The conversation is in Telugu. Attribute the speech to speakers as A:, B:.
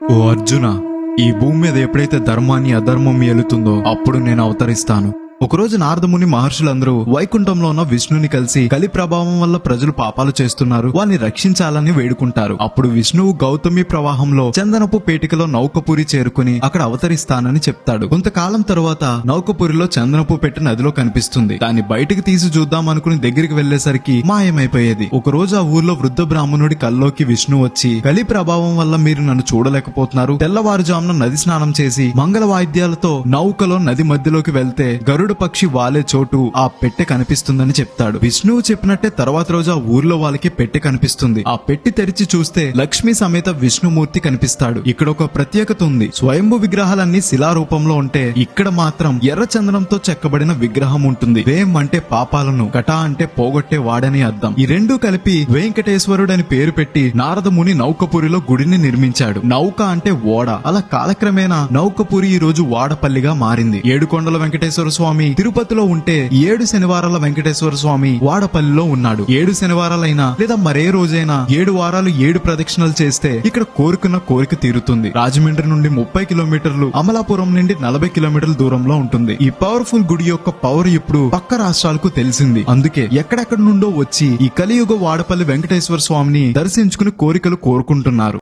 A: ఓ అర్జున, ఈ భూమి మీద ఎప్పుడైతే ధర్మాన్ని అధర్మం ఏలుతుందో అప్పుడు నేను అవతరిస్తాను. ఒకరోజు నారదముని మహర్షులందరూ వైకుంఠంలో ఉన్న విష్ణుని కలిసి కలి ప్రభావం వల్ల ప్రజలు పాపాలు చేస్తున్నారు, వారిని రక్షించాలని వేడుకుంటారు. అప్పుడు విష్ణువు గౌతమి ప్రవాహంలో చందనపు పేటికలో నౌకపురి చేరుకుని అక్కడ అవతరిస్తానని చెప్తాడు. కొంతకాలం తరువాత నౌకపురిలో చందనపు పెట్టి నదిలో కనిపిస్తుంది. దాన్ని బయటికి తీసి చూద్దాం అనుకుని దగ్గరికి వెళ్లేసరికి మాయమైపోయేది. ఒక రోజు ఆ ఊర్లో వృద్ధ బ్రాహ్మణుడి కల్లోకి విష్ణు వచ్చి, కలి ప్రభావం వల్ల మీరు నన్ను చూడలేకపోతున్నారు. తెల్లవారుజామున నది స్నానం చేసి మంగళ వాయిద్యాలతో నౌకలో నది మధ్యలోకి వెళ్తే గరుడ పక్షి వాలే చోటు ఆ పెట్టె కనిపిస్తుందని చెప్తాడు. విష్ణువు చెప్పినట్టే తర్వాత రోజు ఆ ఊర్లో వాళ్ళకి పెట్టె కనిపిస్తుంది. ఆ పెట్టి తెరిచి చూస్తే లక్ష్మి సమేత విష్ణుమూర్తి కనిపిస్తాడు. ఇక్కడ ఒక ప్రత్యేకత ఉంది. స్వయంభు విగ్రహాలన్నీ శిలారూపంలో ఉంటే ఇక్కడ మాత్రం ఎర్ర చందనంతో చెక్కబడిన విగ్రహం ఉంటుంది. వేం అంటే పాపాలను, కటా అంటే పోగొట్టే వాడని అర్థం. ఈ రెండూ కలిపి వెంకటేశ్వరుడని పేరు పెట్టి నారదముని నౌకపురిలో గుడిని నిర్మించాడు. నౌక అంటే ఓడ. అలా కాలక్రమేణా నౌకపురి ఈ రోజు వాడపల్లిగా మారింది. ఏడుకొండల వెంకటేశ్వర స్వామి తిరుపతిలో ఉంటే 7 శనివారాల వెంకటేశ్వర స్వామి వాడపల్లిలో ఉన్నాడు. 7 శనివారాలైనా లేదా మరే రోజైనా 7 వారాలు 7 ప్రదక్షిణలు చేస్తే ఇక్కడ కోరుకున్న కోరిక తీరుతుంది. రాజమండ్రి నుండి 30 కిలోమీటర్లు, అమలాపురం నుండి 40 కిలోమీటర్ల దూరంలో ఉంటుంది. ఈ పవర్ఫుల్ గుడి యొక్క పవర్ ఇప్పుడు పక్క రాష్ట్రాలకు తెలిసింది. అందుకే ఎక్కడెక్కడ నుండో వచ్చి ఈ కలియుగ వాడపల్లి వెంకటేశ్వర స్వామిని దర్శించుకుని కోరికలు కోరుకుంటున్నారు.